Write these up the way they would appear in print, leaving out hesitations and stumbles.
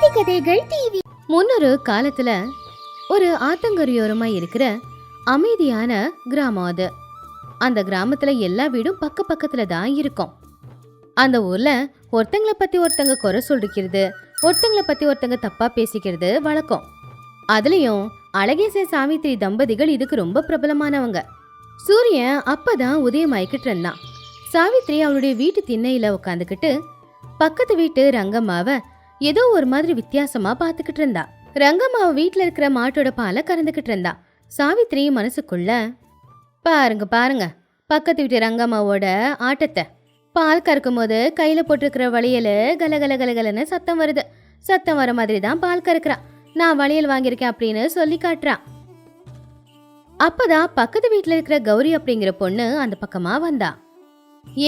நீதி கதைகள் டிவி. முன்னொரு காலத்துல ஒரு ஆத்தங்கரையோரமா இருக்கிற அமைதியான கிராமம் அது. அந்த கிராமத்துல எல்லா வீடும் பக்கத்துல தான் இருக்கும். அந்த ஊர்ல ஒருத்தங்களை பத்தி ஒருத்தங்க குறை சொல்லிக்கிறது, ஒருத்தங்களை பத்தி ஒருத்தங்க தப்பா பேசிக்கிறது வழக்கம். அதுலயும் அழகேசன் சாவித்திரி தம்பதிகள் இதுக்கு ரொம்ப பிரபலமானவங்க. சூரியன் அப்பதான் உதயமாயிக்கிட்டு இருந்தான். சாவித்திரி அவளுடைய வீட்டு திண்ணையில உட்காந்துக்கிட்டு பக்கத்து வீட்டு ரங்கம்மாவை ஏதோ ஒரு மாதிரி வித்தியாசமா பாத்துக்கிட்டு இருந்தா. ரங்கம்மாவை வீட்டுல இருக்கிற மாட்டோட பாலை கறந்துகிட்டு இருந்தா. சாவித்திரி மனசுக்குள்ள, பாருங்க பக்கத்து வீட்டு ரங்கம்மாவோட ஆட்டத்தை. பால் கறக்கும் போது கையில போட்டிருக்கிற வளையல் கலகலன்னு சத்தம் வருது. சத்தம் வர மாதிரி தான் பால் கறக்குறா. நான் வளையல் வாங்கியிருக்கேன் அப்படின்னு சொல்லி காட்டுறா. அப்பதான் பக்கத்து வீட்டுல இருக்கிற கௌரி அப்படிங்கிற பொண்ணு அந்த பக்கமா வந்தா.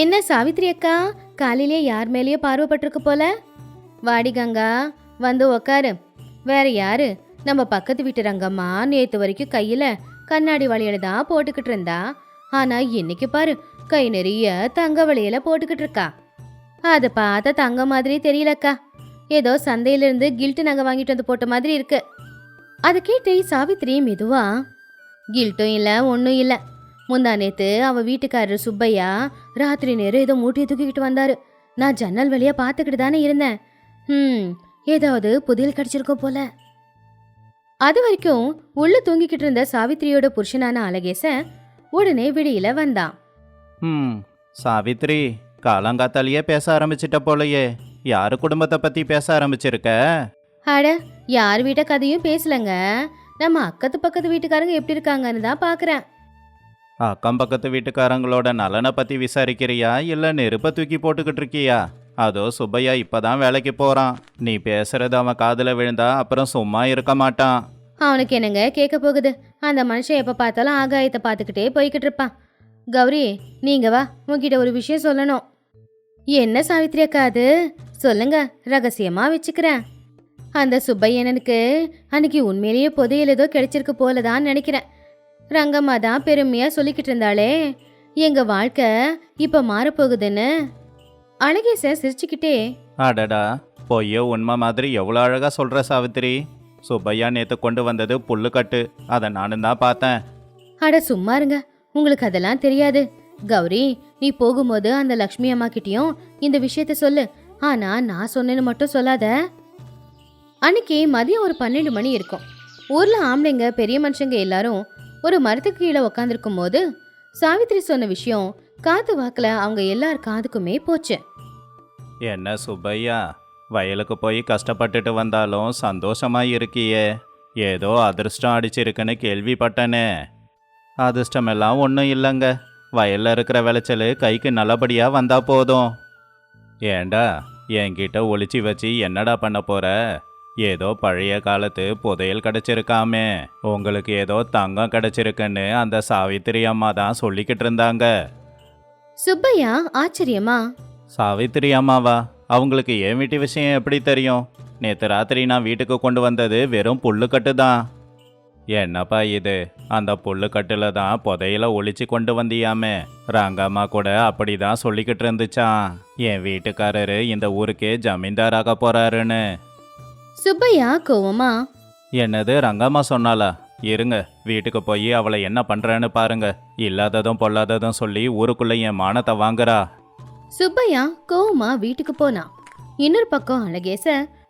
என்ன சாவித்திரி அக்கா, காலையிலே யார் மேலேயோ பார்வைப்பட்டிருக்கு போல. வாடி கங்கா, வந்து உக்காரு. வேற யாரு, நம்ம பக்கத்து வீட்டு ரங்கம்மா நேத்து வரைக்கும் கையில கண்ணாடி வளையல தான் போட்டுக்கிட்டு இருந்தா. ஆனா இன்னைக்கு பாரு, கை நிறைய தங்க வளையல போட்டுக்கிட்டு இருக்கா. அதை பார்த்தா தங்க மாதிரி தெரியலக்கா, ஏதோ சந்தையிலிருந்து கில்ட்டு நகை வாங்கிட்டு வந்து போட்ட மாதிரி இருக்கு. அதை கேட்டு சாவித்திரி மெதுவா, கில்ட்டும் இல்ல ஒன்னும் இல்ல, முந்தா நேத்து அவ வீட்டுக்காரர் சுப்பையா ராத்திரி நேரம் ஏதோ மூட்டையை தூக்கிக்கிட்டு வந்தாரு. நான் ஜன்னல் வழியா பாத்துக்கிட்டு தானே இருந்தேன். ஏதாவது புதையல் கிடைச்சிருக்கோம் போல. அது வரைக்கும் உள்ள தூங்கிக்கிட்டு இருந்த சாவித்திரியோட புருஷனான அழகேச உடனே விடியில வந்தான். சாவித்ரி, காலங்காத்தாலேயே பேச ஆரம்பிச்சிட்ட போலயே. யாரு குடும்பத்தை பத்தி பேச ஆரம்பிச்சிருக்க? அட, யார் வீட்ட கதையும் பேசலங்க. நம்ம பக்கத்து வீட்டுக்காரங்க எப்படி இருக்காங்கன்னு தான் பாக்குறேன். அக்கம் பக்கத்து வீட்டுக்காரங்களோட நலனை பத்தி விசாரிக்கிறியா, இல்ல நெருப்ப தூக்கி போட்டுக்கிட்டு இருக்கியா? அதோ சுப்பையா இப்பதான் வேலைக்கு போறான். நீ பேசுறது அவன் காதுல விழுந்தா அப்புறம் சும்மா இருக்க மாட்டான். அவனுக்கு என்னங்க கேட்க போகுது? அந்த மனுஷன் எப்ப பார்த்தாலும் ஆகாயத்தை பார்த்துக்கிட்டே போய்கிட்டு இருப்பான். கௌரி, நீங்க வா, உன்கிட்ட ஒரு விஷயம் சொல்லணும். என்ன சாவித்திரி அக்கா அது? சொல்லுங்க, ரகசியமா வச்சுக்கிறேன். அந்த சுப்பையனுக்கு அன்னைக்கு உண்மையிலேயே புதையல் ஏதோ கிடைச்சிருக்கு போலதான் நினைக்கிறேன். ரங்கம்மா தான் பெருமையா சொல்லிக்கிட்டு இருந்தாளே, எங்க வாழ்க்கை இப்ப மாறப்போகுதுன்னு. அழகேச சிரிச்சுக்கிட்டே, அடடா, பொய்யோ உண்மை மாதிரி எவ்வளோ அழகா சொல்ற சாவித்திரி. சுப்பையா நேத்து கொண்டு வந்தது புல்லுக்கட்டு, அதை நானும் தான் பார்த்தேன். அட சும்மா இருங்க, உங்களுக்கு அதெல்லாம் தெரியாது. கௌரி, நீ போகும்போது அந்த லக்ஷ்மி அம்மா கிட்டயும் இந்த விஷயத்த சொல்லு. ஆனா நான் சொன்னேன்னு மட்டும் சொல்லாத. அன்னைக்கு மதியம் ஒரு 12 மணி இருக்கும். ஊர்ல ஆம்பளைங்க பெரிய மனுஷங்க எல்லாரும் ஒரு மரத்துக்கு கீழே உக்காந்துருக்கும் போது சாவித்திரி சொன்ன விஷயம் காத்து வாக்குல அவங்க எல்லார் காதுக்குமே போச்சு. என்ன சுப்பையா, வயலுக்கு போய் கஷ்டப்பட்டுட்டு வந்தாலும் சந்தோஷமா இருக்கியே. ஏதோ அதிர்ஷ்டம் அடிச்சிருக்குன்னு கேள்விப்பட்டனே. அதிர்ஷ்டமெல்லாம் ஒன்றும் இல்லைங்க. வயல்ல இருக்கிற விளைச்சல் கைக்கு நல்லபடியா வந்தா போதும். ஏண்டா, என்கிட்ட ஒளிச்சு வச்சு என்னடா பண்ண போற? ஏதோ பழைய காலத்து புதையல் கிடைச்சிருக்காமே, உங்களுக்கு ஏதோ தங்கம் கிடைச்சிருக்குன்னு அந்த சாவித்திரி அம்மா தான் சொல்லிக்கிட்டு இருந்தாங்க. சுப்பையா ஆச்சரியமா, சாவித்திரி அம்மாவா? அவங்களுக்கு என் வீட்டு விஷயம் எப்படி தெரியும்? நேற்று ராத்திரி நான் வீட்டுக்கு கொண்டு வந்தது வெறும் புல்லுக்கட்டு தான். என்னப்பா இது, அந்த புல்லுக்கட்டுல தான் புதையல ஒளிச்சு கொண்டு வந்தியாமே. ரங்கம்மா கூட அப்படிதான் சொல்லிக்கிட்டு இருந்துச்சான். என் வீட்டுக்காரரு இந்த ஊருக்கே ஜமீன்தாராக போறாருன்னு. சுப்பையா கோவமா, என்னது ரங்கம்மா சொன்னாலா? இருங்க, வீட்டுக்கு போய் அவளை என்ன பண்றேன்னு பாருங்க. இல்லாததும் பொல்லாததும் சொல்லி ஊருக்குள்ள என் மானத்தை வாங்குறா. சுப்பையா கோவமா வீட்டுக்கு போனான். இன்னொரு பக்கம் அழகேச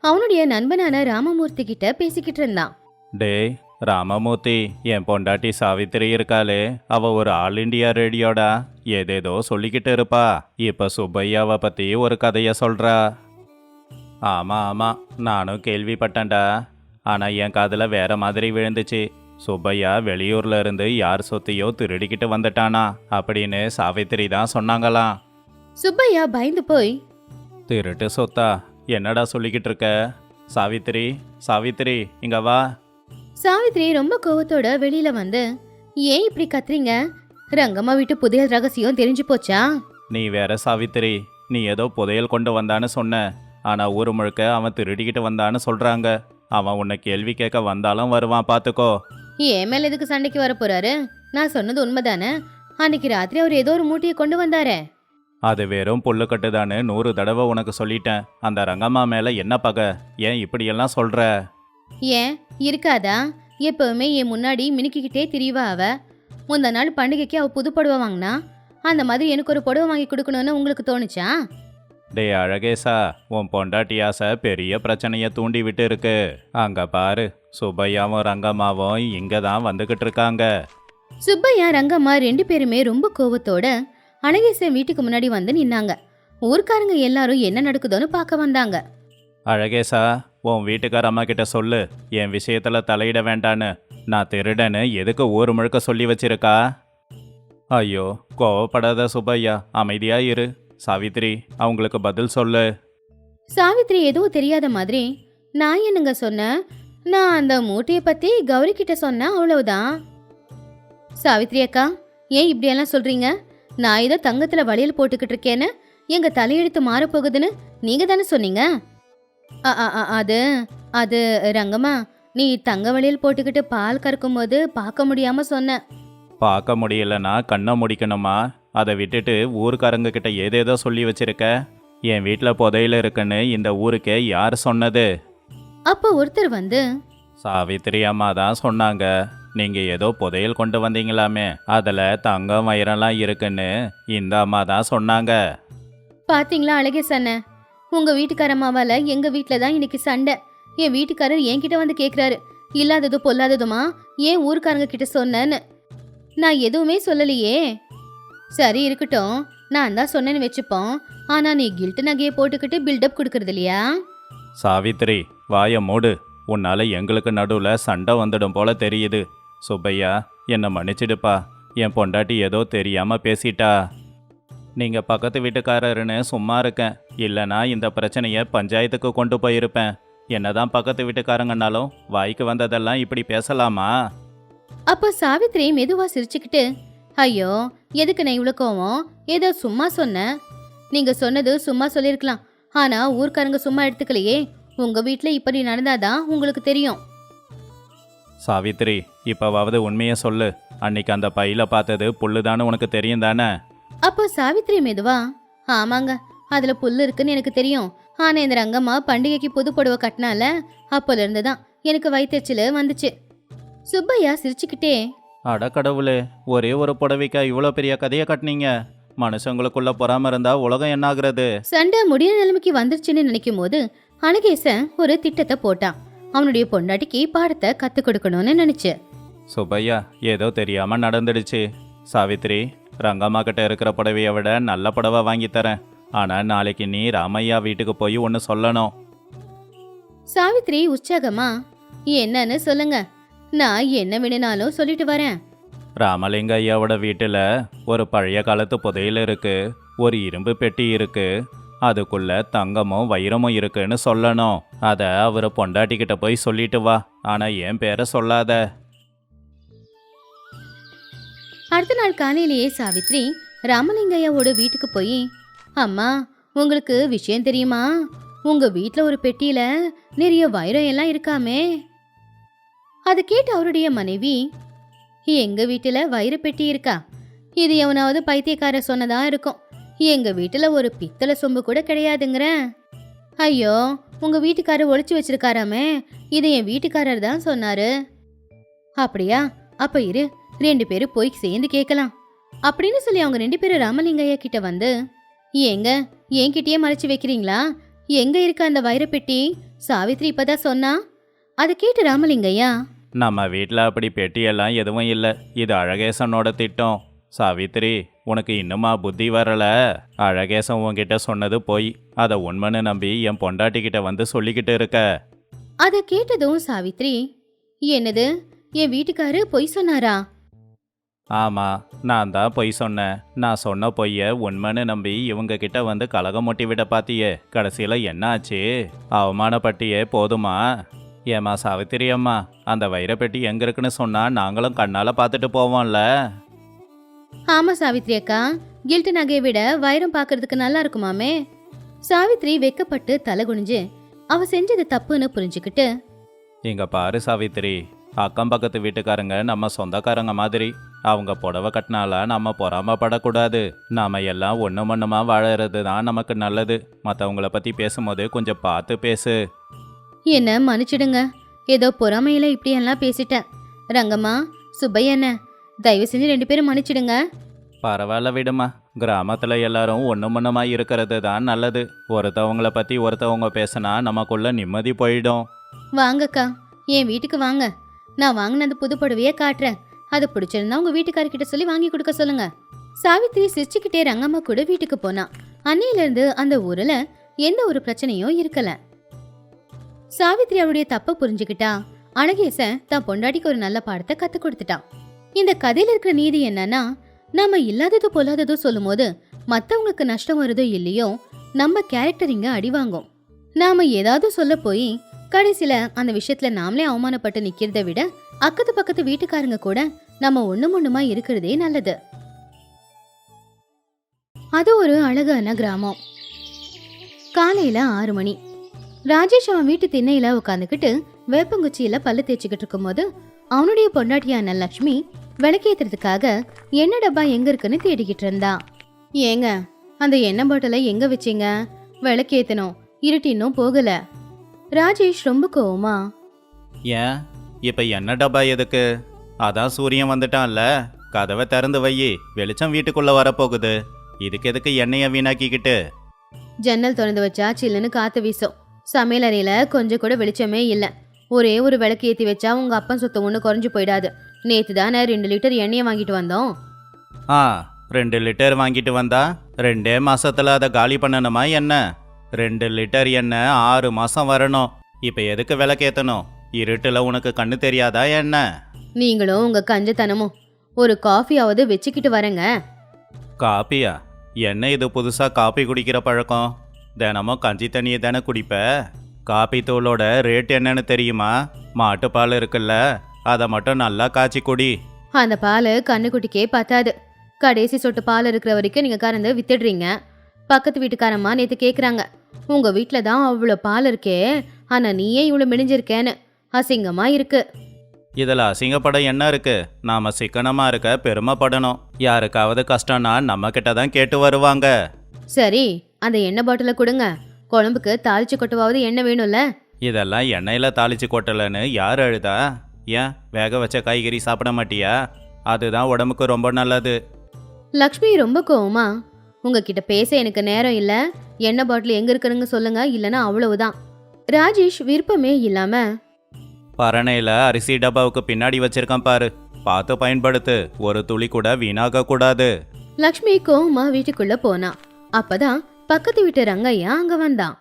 அவனுடைய நண்பனான ராமமூர்த்தி கிட்ட பேசிக்கிட்டு இருந்தான். டேய் ராமமூர்த்தி, என் பொண்டாட்டி சாவித்திரி இருக்காளே, அவ ஒரு ஆல் இண்டியா ரேடியோடா. ஏதேதோ சொல்லிக்கிட்டு இருப்பா. இப்ப சுப்பையாவை பத்தி ஒரு கதைய சொல்றா. ஆமா, நானும் கேள்விப்பட்டேன்டா. ஆனா என் காதுல வேற மாதிரி விழுந்துச்சு. சுப்பையா வெளியூர்ல இருந்து யார் சொத்தையோ திருடிக்கிட்டு வந்துட்டானா அப்படின்னு சாவித்திரி தான் சொன்னாங்களாம். சுப்பையா பயந்து போய், திருட்டு சொத்தா? என்னடா சொல்லிக்கிட்டு இருக்க? சாவித்திரி இங்க வா. சாவித்திரி ரொம்ப கோவத்தோட வெளியில வந்து, ஏன் இப்படி கத்துறீங்க? ரங்கம்மா வீட்டு புதையல் ரகசியம் தெரிஞ்சு போச்சா? நீ வேற சாவித்திரி, நீ ஏதோ புதையல் கொண்டு வந்தான்னு சொன்ன. ஆனா ஊரு முழுக்க அவன் திருடிக்கிட்டு வந்தான்னு சொல்றாங்க. அவன் உன்னை கேள்வி கேட்க வந்தாலும் வருவான், பாத்துக்கோ. ஏன் மேல எதுக்கு சண்டைக்கு வர போறாரு? நான் சொன்னது உண்மைதானே. அன்னைக்கு ராத்திரி அவர் ஏதோ ஒரு மூட்டையை கொண்டு வந்தாரே. அது வெறும் புல்லுக்கட்டுதான்னு 100 தடவை உனக்கு சொல்லிட்டேன். அந்த ரங்கம்மா மேலே என்ன பகை? ஏன் இப்படியெல்லாம் சொல்ற? ஏன் இருக்காதா? எப்பவுமே என் முன்னாடி மினுக்கிக்கிட்டே திரிவா அவ. முந்த நாள் பண்டிகைக்கு அவ புது புடவை வாங்கினா, அந்த மாதிரி எனக்கு ஒரு புடவை வாங்கி கொடுக்கணும்னு உங்களுக்கு தோணுச்சா? டேய் அழகேசா, உன் பொண்டாட்டி ஆசை பெரிய பிரச்சனையை தூண்டி விட்டு இருக்கு. அங்க பாரு, சுப்பையாவும் ரங்கம்மாவும் இங்க தான் வந்துகிட்டு இருக்காங்க. சுப்பையா ரங்கம்மா 2 பேருமே ரொம்ப கோவத்தோட அழகேசன் வீட்டுக்கு முன்னாடி வந்து நின்னாங்க. ஊர்க்காரங்க எல்லாரும் என்ன நடக்குதோன்னு பார்க்க வந்தாங்க. அழகேசா, உன் வீட்டுக்கார அம்மா கிட்ட சொல்லு, என் விஷயத்துல தலையிட வேண்டான்னு. நான் திருடன்னு எதுக்கு ஊர் முழுக்க சொல்லி வச்சிருக்கா? ஐயோ, கோவப்படாத சுப்பையா, அமைதியா இரு. சாவித்ரி, அவங்களுக்கு பதில் சொல்லு. சாவித்ரி எதுவும் தெரியாத மாதிரி, நான் என்னங்க சொன்னேன்? நான் அந்த மூட்டையை பத்தி கௌரி கிட்ட சொன்னேன், அவ்வளவுதான். சாவித்ரி அக்கா, ஏன் இப்படியெல்லாம் சொல்றீங்க? நான் ஏதோ தங்கத்துல வளையல் போட்டுக்கிட்டு இருக்கேன்னு, எங்க தலையெழுத்து மாறப்போகுதுன்னு நீங்க தானே சொன்னீங்க. அது அது ரங்கம்மா, நீ தங்க வளையல் போட்டுக்கிட்டு பால் கறக்கும் போது பார்க்க முடியாம சொன்ன. பார்க்க முடியலன்னா கண்ணை முடிக்கணுமா? அதை விட்டுட்டு ஊருக்காரங்க கிட்ட ஏதேதோ சொல்லி வச்சிருக்க. என் வீட்டில் புதையில இருக்குன்னு இந்த ஊருக்கே யார் சொன்னது? அப்போ ஒருத்தர் வந்து, சாவித்திரி அம்மா தான் சொன்னாங்க. நீங்க ஏதோ புதையல் கொண்டு வந்தீங்களாமே, அதில் தங்கம் வைரம்லாம் இருக்குன்னு இந்த அம்மா தான் சொன்னாங்க. பாத்தீங்களா அழகேசண்ண, உங்க வீட்டுக்காரம்மாவால எங்க வீட்டுல தான் இன்னைக்கு சண்டை. என் வீட்டுக்காரர் என்கிட்ட வந்து கேக்குறாரு, இல்லாதது பொல்லாததுமா ஏன் ஊருக்காரங்க கிட்ட சொன்னேன்னு. நான் எதுவுமே சொல்லலையே. சரி இருக்கட்டும், நான் தான் சொன்னேன்னு வச்சுப்போம். ஆனா நீ கில்ட் நகையை போட்டுக்கிட்டு பில்டப் கொடுக்கறது இல்லையா? சாவித்திரி, வாய மூடு. உன்னால எங்களுக்கு நடுவில் சண்டை வந்துடும் போல தெரியுது. சுப்பையா, என்னை மன்னிச்சிடுப்பா. என் பொண்டாட்டி ஏதோ தெரியாம பேசிட்டா. நீங்க பக்கத்து வீட்டுக்காரருன்னு சும்மா இருக்கேன், இல்லைனா இந்த பிரச்சனையை பஞ்சாயத்துக்கு கொண்டு போயிருப்பேன். என்னதான் பக்கத்து வீட்டுக்காரங்கன்னாலும் வாய்க்கு வந்ததெல்லாம் இப்படி பேசலாமா? அப்போ சாவித்ரி மெதுவா சிரிச்சுக்கிட்டு, ஐயோ எதுக்கு நான் இவ்வளோ கோவம்? ஏதோ சும்மா சொன்னேன். நீங்க சொன்னது சும்மா சொல்லியிருக்கலாம், ஆனா ஊர்க்காரங்க சும்மா எடுத்துக்கலையே. உங்க வீட்டுல இப்படி நடந்தாதான் உங்களுக்கு தெரியும். சாவித்ரி, இப்போவாவது உண்மையை சொல்லு. அன்னைக்கு அந்த பையில பார்த்தது புல்லுதான்னு உனக்கு தெரியும் தானே? அப்போ சாவித்ரி மெதுவா, ஆமாங்க, அதுல புல்லு இருக்குன்னு எனக்கு தெரியும். ஆனா இந்த ரங்கம்மா பண்டிகைக்கு புது புடவை கட்டினால, அப்போல இருந்துதான் எனக்கு வயிற்றுச்சல் வந்துச்சு. சுப்பையா சிரிச்சுக்கிட்டே, அட கடவுளே, ஒரே ஒரு புடவைக்கா இவ்வளோ பெரிய கதையை கட்டினீங்க? மனுஷங்களுக்குள்ள பொறாம இருந்தா உலகம் என்ன ஆகுறது? சண்டை முடிய நிலைமைக்கு வந்துருச்சுன்னு நினைக்கும் போது அழகேசன் ஒரு திட்டத்தை போட்டான். அவனுடைய பொண்டாட்டிக்கு பாடத்தை கத்து கொடுக்கணும்னு நினைச்சு. சுப்பையா, ஏதோ தெரியாம நடந்துடுச்சு. சாவித்ரி, ரங்கம்மா கிட்ட இருக்கிற புடவையை விட நல்ல புடவை வாங்கி தரேன். ஆனா நாளைக்கு நீ ராமையா வீட்டுக்கு போய் ஒன்று சொல்லணும். சாவித்ரி உற்சாகமா, என்னன்னு சொல்லுங்க, நான் என்ன வேணும்னாலும் சொல்லிட்டு வரேன். ராமலிங்க ஐயாவோட வீட்டில் ஒரு பழைய காலத்து புதையல் இருக்கு, ஒரு இரும்பு பெட்டி இருக்கு, அதுக்குள்ள தங்கமும் வைரமும் இருக்குன்னு சொல்லணும். அதை அவரை பொண்டாட்டிக்கிட்ட போய் சொல்லிட்டு வா. ஆனா என் பேரை சொல்லாத. அடுத்த நாள் காலையிலேயே சாவித்ரி ராமலிங்கையாவோட வீட்டுக்கு போய், அம்மா உங்களுக்கு விஷயம் தெரியுமா? உங்க வீட்ல ஒரு பெட்டியில நிறைய வைரம் எல்லாம் இருக்காமே. அதை கேட்டு அவருடைய மனைவி, எங்க வீட்டுல வைர பெட்டி இருக்கா? இது எவனாவது பைத்தியக்கார சொன்னதா இருக்கும். எங்க வீட்டுல ஒரு பித்தளை சொம்பு கூட கிடையாதுங்கிற. ஐயோ, உங்க வீட்டுக்காரர் ஒளிச்சு வச்சிருக்காராமே, இது என் வீட்டுக்காரர் தான் சொன்னாரு. அப்படியா? அப்ப இரு, 2 பேரும் போய் சேர்ந்து கேட்கலாம் அப்படின்னு சொல்லி அவங்க 2 பேரும் ராமலிங்கையா கிட்ட வந்து, எங்க என்கிட்டயே மறைச்சு வைக்கிறீங்களா? எங்க இருக்க அந்த வைரப்பெட்டி? சாவித்ரி இப்பதான் சொன்னா. அதை கேட்டு ராமலிங்கையா, நம்ம வீட்டில் அப்படி பெட்டியெல்லாம் எதுவும் இல்லை. இது அழகேசனோட திட்டம். சாவித்ரி, உனக்கு இன்னுமா புத்தி வரல? அழகேசன் உன்கிட்ட சொன்னது போய், அதை உண்மைன்னு நம்பி என் பொண்டாட்டிக்கிட்ட வந்து சொல்லிக்கிட்டு இருக்க. அதை கேட்டதும் சாவித்ரி, என்னது, என் வீட்டுக்காரு பொய் சொன்னாரா? ஆமாம், நான் தான் பொய் சொன்னேன். நான் சொன்ன பொய்யை உண்மைன்னு நம்பி இவங்க கிட்ட வந்து கலகம் முட்டி விட பார்த்தியே. கடைசியில் என்ன ஆச்சு? அவமானப்பட்டியே போதுமா? ஏம்மா சாவித்திரி அம்மா, அந்த வைரப்பெட்டி எங்கே இருக்குன்னு சொன்னால் நாங்களும் கண்ணால் பார்த்துட்டு போவோம்ல. ஆமா சாவித்ரி அக்கா, கில்ட் நகையை விட வைரம் பார்க்கறதுக்கு நல்லா இருக்குமாமே. சாவித்ரி வெக்கப்பட்டு தலை குனிஞ்சு அவ செஞ்சது தப்புன்னு புரிஞ்சுக்கிட்டு, இங்க பாரு சாவித்திரி, அக்கம் பக்கத்து வீட்டுக்காரங்க நம்ம சொந்தக்காரங்க மாதிரி. அவங்க புடவை கட்டினால நம்ம பொறாமப்படக்கூடாது. நாம எல்லாம் ஒன்று மண்ணுமா வாழறது தான் நமக்கு நல்லது. மற்றவங்கள பற்றி பேசும்போது கொஞ்சம் பார்த்து பேசு. என்ன மன்னிச்சிடுங்க, ஏதோ பொறாமையில இப்படியெல்லாம் பேசிட்டேன். ரங்கம்மா, சுப்பையண்ண, தயவு செஞ்சு 2 பேரும் மன்னிச்சிடுங்க. பரவாயில்ல விடுமா. கிராமத்தில் எல்லாரும் ஒன்று மண்ணுமா இருக்கிறது தான் நல்லது. ஒருத்தவங்கள பற்றி ஒருத்தவங்க பேசினா நமக்குள்ள நிம்மதி போயிடும். வாங்கக்கா, என் வீட்டுக்கு வாங்க. நான் வாங்கின அந்த புது புடவையே காட்டுறேன். அது பிடிச்சிருந்தா உங்க வீட்டுக்காரர்கிட்ட சொல்லி வாங்கி கொடுக்க சொல்லுங்க. சாவித்திரி சிரிச்சுக்கிட்டே ரங்கம்மா கூட வீட்டுக்கு போனா. அன்னையில இருந்து அந்த ஊர்ல எந்த ஒரு பிரச்சனையும் இருக்கல. சாவித்திரி அவளுடைய தப்ப புரிஞ்சுக்கிட்டா. அழகேசன் தான் பொண்டாட்டிக்கு ஒரு நல்ல பாடத்தை கத்து கொடுத்துட்டான். இந்த கதையில இருக்கிற நீதி என்னன்னா, நாம இல்லாதது பொல்லாததோ சொல்லும் போது மத்தவங்களுக்கு நஷ்டம் வருதோ இல்லையோ, நம்ம கேரக்டர் இங்க அடி வாங்கும். நாம ஏதாவது சொல்ல போய் கடைசியில அந்த விஷயத்துல நாமளே அவமானப்பட்டு நிக்கிறத விட அக்கத்து பக்கத்து வீட்டுக்காரங்க கூட நம்ம ஒண்ணுமா இருக்கிறதே நல்லது. அது ஒரு அழகான கிராமம். காலையில 6 மணி. ராஜேஷ் அவன் வீட்டு திண்ணையில உட்காந்துக்கிட்டு வேப்பங்குச்சியில பல்லு தேய்ச்சிக்கிட்டு இருக்கும் போது அவனுடைய பொண்டாட்டியான லக்ஷ்மி விளக்கேத்துறதுக்காக எண்ணெய் டப்பா எங்க இருக்குன்னு தேடிக்கிட்டு இருந்தா. ஏங்க, அந்த எண்ணெய் பாட்டிலை எங்க வச்சீங்க? விளக்கேத்தணும், இருட்டு இன்னும் போகல. ராஜேஷ் ரொம்ப கோவமா, ஏன் இப்போ என்ன டப்பா எதுக்கு? அதான் சூரியன் வந்துட்டான்ல, கதவை திறந்து வை, வெளிச்சம் வீட்டுக்குள்ள வரப்போகுது. இதுக்கு எதுக்கு எண்ணெயை வீணாக்கிக்கிட்டு? ஜன்னல் திறந்து வச்சா சில்லுன்னு காத்து வீசும். சமையல் அறையில கொஞ்சம் கூட வெளிச்சமே இல்ல. ஒரே ஒரு விளக்கு ஏத்தி வச்சா உங்க அப்பன் சொத்து ஒண்ணு குறைஞ்சு போயிடாது. நேத்து தானே 2 லிட்டர் எண்ணெயை வாங்கிட்டு வந்தோம். 2 லிட்டர் வாங்கிட்டு வந்தா 2 மாசத்துல அதை காலி பண்ணணுமா என்ன? 2 லிட்டர் எண்ணெய் 6 மாசம் வரணும். இப்ப எதுக்கு விளக்கேத்தணும்? இருட்டுல உனக்கு கண்ணு தெரியாதா என்ன? நீங்களும் உங்க கஞ்சத்தனமும் ஒரு காஃபியாவது வச்சுக்கிட்டு வரேங்க. காப்பியா? என்ன இது புதுசா காப்பி குடிக்கிற பழக்கம்? தினமும் கஞ்சி தண்ணியை தானே குடிப்ப. காப்பி தூளோட ரேட் என்னன்னு தெரியுமா? மாட்டுப்பால் இருக்குல்ல, அதை மட்டும் நல்லா காய்ச்சி குடி. அந்த பால் கண்ணுக்குட்டிக்கே பத்தாது. கடைசி சொட்டு பால் இருக்கிற வரைக்கும் நீங்க கறந்து வித்துடுறீங்க. பக்கத்து வீட்டுக்காரம்மா நேத்து கேக்குறாங்க, உங்க வீட்டுல தான் அவ்வளோ பால் இருக்கே, ஆனா நீயே இவ்வளோ மிடிஞ்சிருக்கேன்னு. அசிங்கமா இருக்கு. இதில் அசிங்கப்பட என்ன இருக்கு? நாம சிக்கனமா இருக்க பெருமைப்படணும். யாருக்காவது கஷ்டம்னா நம்ம கிட்ட தான் கேட்டு வருவாங்க. சரி, அந்த எண்ணெய் பாட்டில கொடுங்க. குழம்புக்கு தாளிச்சு கொட்டவாவது எண்ணெய் வேணும்ல. இதெல்லாம் எண்ணெயில தாளிச்சு கொட்டலன்னு யார் அழுதா? ஏன் வேக வச்ச காய்கறி சாப்பிட மாட்டியா? அதுதான் உடம்புக்கு ரொம்ப நல்லது. லக்ஷ்மி ரொம்ப கோவமா, உங்ககிட்ட பேச எனக்கு நேரம் இல்ல. எண்ணெய் பாட்டில் எங்க இருக்குன்னு சொல்லுங்க, இல்லைன்னா அவ்வளவுதான். ராஜேஷ் விருப்பமே இல்லாம, பரணையில அரிசி டப்பாவுக்கு பின்னாடி வச்சிருக்கான் பாரு, பார்த்து பயன்படுத்து. ஒரு துளி கூட வீணாக கூடாது. லக்ஷ்மி கோவமா வீட்டுக்குள்ள போனா. அப்பதான் பக்கத்து வீட்டு ரங்கையா அங்க வந்தான்.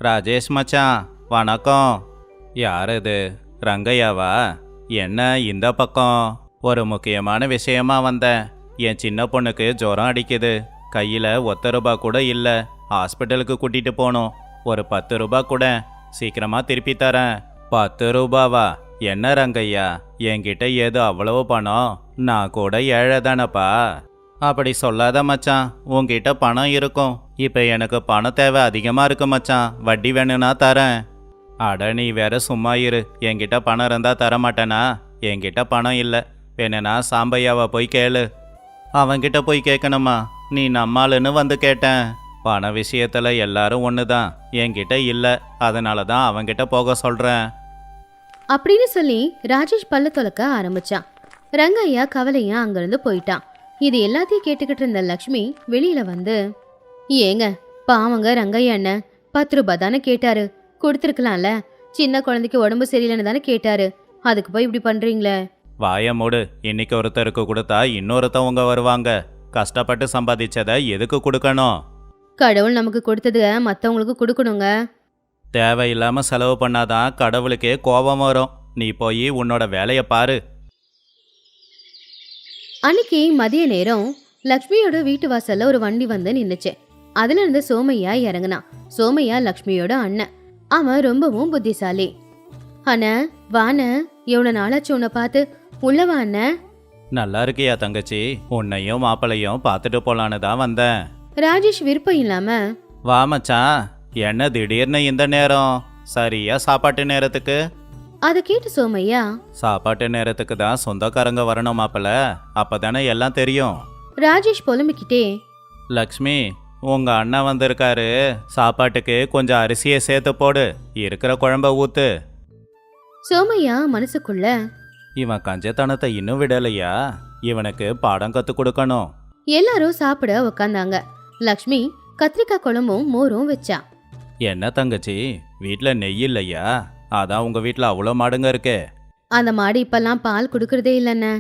ராஜேஷ் மச்சான், வணக்கம். யார் இது? ரங்கையாவா? என்ன இந்த பக்கம்? ஒரு முக்கியமான விஷயமா வந்தேன். என் சின்ன பொண்ணுக்கு ஜுரம் அடிக்குது. கையில் ₹1 கூட இல்லை. ஹாஸ்பிட்டலுக்கு கூட்டிட்டு போகணும். ஒரு ₹10 கூட. சீக்கிரமா திருப்பி தரேன். ₹10வா? என்ன ரங்கையா, என்கிட்ட ஏதோ அவ்வளவு பணம்? நான் கூட ஏழை தானப்பா. அப்படி சொல்லாத மச்சான், உன்கிட்ட பணம் இருக்கும். இப்போ எனக்கு பண தேவை அதிகமாக இருக்கு மச்சான். வட்டி வேணும்னா தரேன். அட நீ வேற சும்மா இரு. என்கிட்ட பணம் இருந்தா தர மாட்டேனா? என்கிட்ட பணம் இல்லை. வேணுனா சாம்பையாவை போய் கேளு. அவன்கிட்ட போய் கேட்கணுமா? நீ நம்மாளுன்னு வந்து கேட்டேன். பண விஷயத்துல எல்லாரும் ஒன்று தான். என்கிட்ட இல்லை, அதனால தான் அவன்கிட்ட போக சொல்கிறேன் அப்படின்னு சொல்லி ராஜேஷ் பல்ல தொலைக்க ஆரம்பிச்சான். ரங்கையா கவலையா அங்கிருந்து போயிட்டான். இது எல்லாத்தையும் கேட்டுக்கிட்டு இருந்த லக்ஷ்மி வெளியில வந்து, ஏங்க பாவங்க ரங்கையா அண்ணன் ₹10 தானே கேட்டாரு, கொடுத்துருக்கலாம்ல. சின்ன குழந்தைக்கு உடம்பு சரியில்லைன்னு தானே கேட்டாரு, அதுக்கு போய் இப்படி பண்றீங்களே. வாய மூடு. இன்னைக்கு ஒருத்தருக்கு கொடுத்தா இன்னொருத்தவங்க வருவாங்க. கஷ்டப்பட்டு சம்பாதிச்சதை எதுக்கு கொடுக்கணும்? கடவுள் நமக்கு கொடுத்தது மற்றவங்களுக்கு கொடுக்கணுங்க. தேவையில்லாம செலவு பண்ணாதான் கடவுளுக்கே கோபம் வரும். நீ போய் உன்னோட வேலையை பாரு. அன்னைக்கு மதிய நேரம் லக்ஷ்மியோட வீட்டு வாசல்ல ஒரு வண்டி வந்து நின்னுச்சு. அதுல இருந்து சோமையா இறங்குனான். சோமையா லக்ஷ்மியோட அண்ணன். அவன் ரொம்பவும் புத்திசாலி. அண்ணா வான, எவ்வளவு நாளாச்சு உன்னை பார்த்து. உள்ளவா அண்ணன். நல்லா இருக்கியா தங்கச்சி? உன்னையும் மாப்பிளையும் பார்த்துட்டு போலான்னு தான் வந்தேன். ராஜேஷ் விருப்பம் இல்லாம, வா மச்சான். என்ன திடீர்னு இந்த நேரம்? சரியா சாப்பாட்டு நேரத்துக்கு? அதை கேட்டு சோமையா சாப்பாட்டு நேரத்துக்கு தான் சொந்தக்காரங்க வரணும் மாப்பிள்ள, அப்பதானே எல்லாம் தெரியும். ராஜேஷ் புலம்பிக்கிட்டே லக்ஷ்மி, உங்க அண்ணன் வந்திருக்காரு, சாப்பாட்டுக்கு கொஞ்சம் அரிசியை சேர்த்து போடு, இருக்கிற குழம்ப ஊத்து. சோமையா மனசுக்குள்ள இவன் கஞ்சத்தனத்தை இன்னும் விடலையா, இவனுக்கு பாடம் கத்து கொடுக்கணும். எல்லாரும் சாப்பிட உக்காந்தாங்க. லக்ஷ்மி கத்திரிக்காய் குழம்பும் மோரும் வச்சா. என்ன தங்கச்சி, வீட்ல நெய் இல்லையா? அதான் உங்க வீட்ல அவ்வளோ மாடுங்க இருக்கே. அந்த மாடு இப்பெல்லாம் பால் குடுக்கறதே இல்லைண்ணே.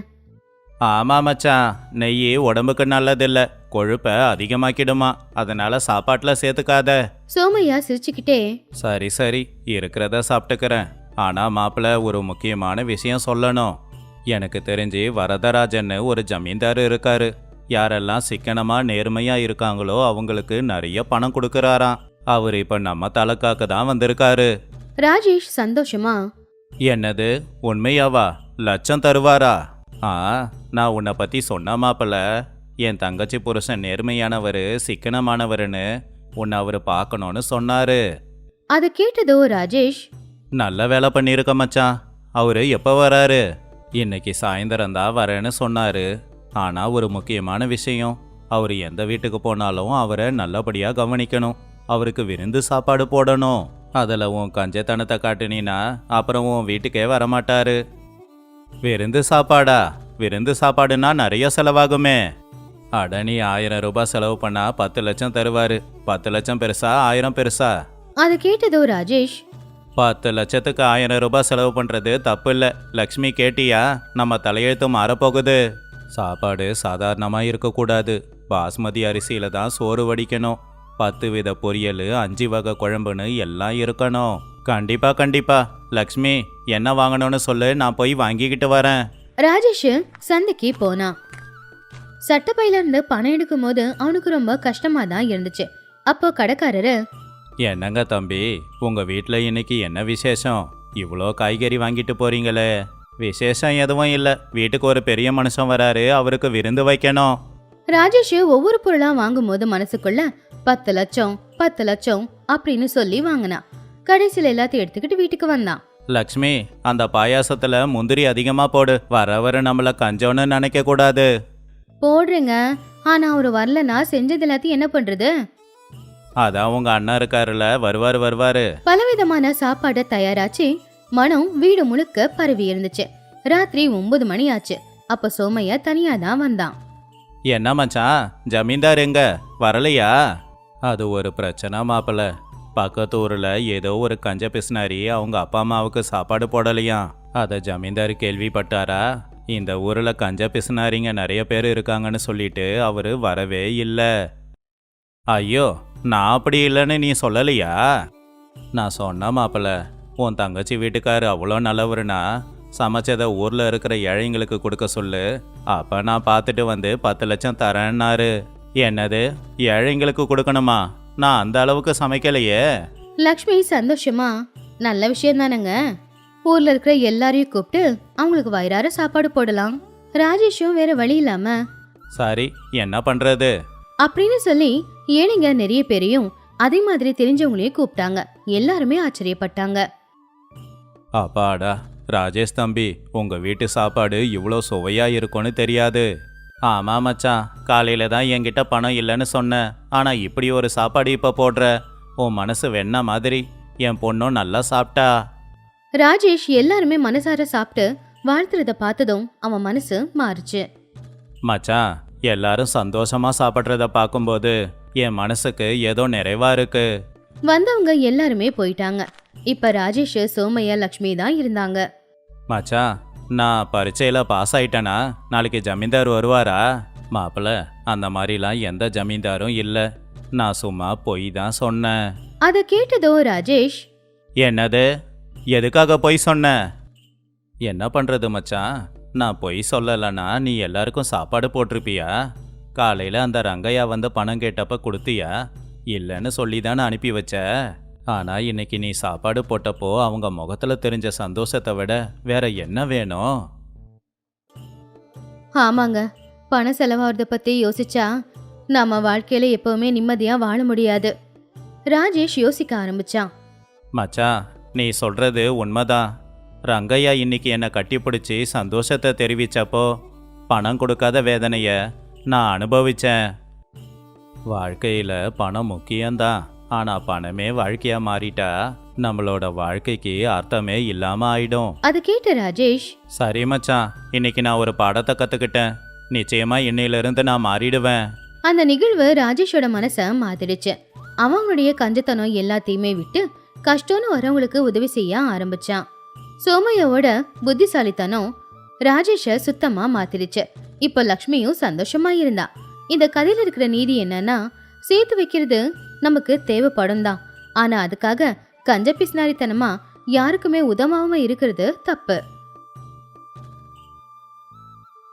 ஆமா மச்சான், நெய் உடம்புக்கு நல்லதில்ல, கொழுப்பை அதிகமாக்கிடுமா, அதனால சாப்பாட்டுல சேர்த்துக்காத. சோமையா சிரிச்சுக்கிட்டே சரி சரி, இருக்கிறத சாப்பிட்டுக்கிறேன். ஆனா மாப்பிள்ள, ஒரு முக்கியமான விஷயம் சொல்லணும். எனக்கு தெரிஞ்சு வரதராஜன்னு ஒரு ஜமீன்தார் இருக்காரு. யாரெல்லாம் சிக்கனமா நேர்மையா இருக்காங்களோ அவங்களுக்கு நிறைய பணம் கொடுக்கறாராம். அவர் இப்ப நம்ம தலக்காக்கு தான் வந்திருக்காரு. ராஜேஷ் சந்தோஷமா என்னது, உண்மையாவா? லட்சம் தருவாரா? நான் உன்னை பத்தி சொன்ன மாப்பிள்ள, என் தங்கச்சி புருஷன் நேர்மையானவர், சிக்கனமானவர்னு உன்னை அவர் பார்க்கணும்னு சொன்னாரு. அதை கேட்டதோ ராஜேஷ் நல்ல வேலை பண்ணியிருக்க மச்சான். அவரு எப்போ வராரு? இன்னைக்கு சாயந்தரம் தான் வரேன்னு சொன்னாரு. ஆனா ஒரு முக்கியமான விஷயம், அவர் எந்த வீட்டுக்கு போனாலும் அவரை நல்லபடியா கவனிக்கணும். அவருக்கு விருந்து சாப்பாடு போடணும். அதில் உன் கஞ்சத்தனத்தை காட்டினா அப்புறம் உன் வீட்டுக்கே வரமாட்டாரு. விருந்து சாப்பாடா? விருந்து சாப்பாடுனா நிறைய செலவாகுமே. அட, நீ 1000 ரூபாய் செலவு பண்ணா 10 லட்சம் தருவாரு. 10 லட்சம் பெருசா 1000 பெருசா? அதை கேட்டதோ ராஜேஷ் 10 லட்சத்துக்கு 1000 ரூபாய் செலவு பண்றது தப்பு இல்லை. லக்ஷ்மி, கேட்டியா? நம்ம தலையெழுத்து மாறப்போகுது. சாப்பாடு சாதாரணமா இருக்கக்கூடாது. பாஸ்மதி அரிசியில தான் சோறு வடிக்கணும். 10 வித பொரியல், 5 வகை குழம்புன்னு எல்லாம் இருக்கணும். கண்டிப்பா கண்டிப்பா. லக்ஷ்மி, என்ன வாங்கணும்னு சொல்லு, நான் போய் வாங்கிக்கிட்டு வரேன். ராஜேஷ் சந்தைக்கு போனான். சட்டப்பையில இருந்து பணம் எடுக்கும் போது அவனுக்கு ரொம்ப கஷ்டமா தான் இருந்துச்சு. அப்போ கடைக்காரரு, என்னங்க தம்பி, உங்க வீட்டில் இன்னைக்கு என்ன விசேஷம்? இவ்வளோ காய்கறி வாங்கிட்டு போறீங்களே. விசேஷம் எதுவும் இல்லை, வீட்டுக்கு ஒரு பெரிய மனுஷன் வராரு, அவருக்கு விருந்து வைக்கணும். ராஜேஷ் ஒவ்வொரு பொருளா வாங்கும் போது மனசுக்குள்ள 10 லட்சம் 10 லட்சம் அப்படின்னு சொல்லி வாங்கினான். கடைசியில எல்லாத்தையும் எடுத்துக்கிட்டு வீட்டுக்கு வந்தான். லக்ஷ்மி, அந்த பாயாசத்துல முந்திரி அதிகமா போடு. வரவர நம்மள கஞ்சோன்னு நினைக்க கூடாது. போடுறேங்க, ஆனா அவரு வரலன்னா செஞ்சது எல்லாத்தையும் என்ன பண்றது? அதான் உங்க அண்ணன் இருக்காருல, வருவாரு. பலவிதமான சாப்பாடு தயாராச்சு. மனம் வீடு முழுக்க பரவி இருந்துச்சு. ராத்திரி 9 மணி ஆச்சு. அப்ப சோமையா தனியா தான் வந்தான். என்ன மச்சான், ஜமீன்தார் எங்க வரலையா? அது ஒரு பிரச்சனை மாப்பிள்ள. பக்கத்து ஊர்ல ஏதோ ஒரு கஞ்ச பிசினாரி அவங்க அப்பா அம்மாவுக்கு சாப்பாடு போடலையாம். அதை ஜமீன்தார் கேள்விப்பட்டாரா? இந்த ஊர்ல கஞ்ச பிசினாரிங்க நிறைய பேர் இருக்காங்கன்னு சொல்லிட்டு அவரு வரவே இல்லை. ஐயோ, நான் அப்படி இல்லைன்னு நீ சொல்லலையா? நான் சொன்ன மாப்பிள்ள, உன் தங்கச்சி வீட்டுக்காரு அவ்வளோ நல்லவருனா சமைச்சதை ஊர்ல இருக்கிற ஏழைங்களுக்கு கொடுக்க சொல்லு. அப்ப நான் பார்த்துட்டு வந்து 10 லட்சம் தரேன்னாரு. என்னது, ஏழைங்களுக்கு கொடுக்கணுமா? நான் அந்த அளவுக்கு சமைக்கலையே. லக்ஷ்மி சந்தோஷமா, நல்ல விஷயம் தானேங்க. ஊர்ல இருக்கிற எல்லாரையும் கூப்பிட்டு அவங்களுக்கு வயிறார சாப்பாடு போடலாம். ராஜேஷும் வேற வழி இல்லாம சரி, என்ன பண்றது அப்படின்னு சொல்லி ஏழைங்க நிறைய பேரையும் அதே மாதிரி தெரிஞ்சவங்களையும் கூப்பிட்டாங்க. எல்லாருமே ஆச்சரியப்பட்டாங்க. அப்பாடா, ராஜேஷ் தம்பி, உங்க வீட்டு சாப்பாடு இவ்வளோ சுவையா இருக்கும்னு தெரியாது. ஆமா மச்சான், காலையில தான் என்கிட்ட பணம் இல்லைன்னு சொன்னேன். ஆனா இப்படி ஒரு சாப்பாடு இப்ப போடுற. உன் மனசு வெண்ண மாதிரி. என் பொண்ணும் நல்லா சாப்பிட்டா. ராஜேஷ் எல்லாருமே மனசார சாப்பிட்டு வாழ்த்துறத பார்த்ததும் அவன் மனசு மாறுச்சு. மச்சான், எல்லாரும் சந்தோஷமா சாப்பிட்றத பார்க்கும்போது என் மனசுக்கு ஏதோ நிறைவா இருக்கு. வந்தவங்க எல்லாருமே போயிட்டாங்க. இப்ப ராஜேஷ், சோமையா, லக்ஷ்மி தான் இருந்தாங்க. மச்சான், நான் பரீட்சையில பாஸ் ஆயிட்டேனா? நாளைக்கு ஜமீன்தார் வருவாரா? மாப்பிள்ள, அந்த மாதிரிலாம் எந்த ஜமீன்தாரும் இல்லை. நான் சும்மா பொய் தான் சொன்னேன். அதை கேட்டதோ ராஜேஷ், என்னது, எதுக்காக பொய் சொன்ன? என்ன பண்றது மச்சான், நான் பொய் சொல்லலைன்னா நீ எல்லாருக்கும் சாப்பாடு போட்டிருப்பியா? காலையில் அந்த ரங்கையா வந்து பணம் கேட்டப்ப கொடுத்தியா? இல்லைன்னு சொல்லி தானே அனுப்பி வச்ச. ஆனால் இன்னைக்கு நீ சாப்பாடு போட்டப்போ அவங்க முகத்தில் தெரிஞ்ச சந்தோஷத்தை விட வேற என்ன வேணும்? ஆமாங்க, பணம் செலவாகிறத பத்தி யோசிச்சா நம்ம வாழ்க்கையில எப்பவுமே நிம்மதியா வாழ முடியாது. ராஜேஷ் யோசிக்க ஆரம்பிச்சான். மச்சான், நீ சொல்றது உண்மைதான். ரங்கையா இன்னைக்கு என்னை கட்டிப்பிடிச்சி சந்தோஷத்தை தெரிவிச்சப்போ பணம் கொடுக்காத வேதனைய நான் அனுபவிச்சேன். வாழ்க்கையில் பணம் முக்கியம்தான், ஆனால் பணமே வாழ்க்கையாக மாறிட்டா நம்மளோட வாழ்க்கைக்கு அர்த்தமே இல்லாமல் ஆயிடும். அது கேட்ட ராஜேஷ், சரி மச்சான், இன்னைக்கு நான் ஒரு பாடத்தை கற்றுக்கிட்டேன். நிச்சயமா இன்னையிலிருந்து நான் மாறிடுவேன். அந்த நிகழ்வு ராஜேஷோட மனசை மாத்திடுச்சு. அவனுடைய கஞ்சத்தனம் எல்லாத்தையுமே விட்டு கஷ்டம்னு வரவங்களுக்கு உதவி செய்ய ஆரம்பிச்சான். சோமையாவோட புத்திசாலித்தனம் ராஜேஷை சுத்தமா மாத்திடுச்சு. இப்போ லக்ஷ்மியும் சந்தோஷமா இருந்தா. இந்த கதையில இருக்கிற நீதி என்னன்னா, சேர்த்து வைக்கிறது நமக்கு தேவைப்படும் தான், ஆனா அதுக்காக கஞ்ச பிஸ்னாரித்தனமா யாருக்குமே உதவாம இருக்கிறது தப்பு.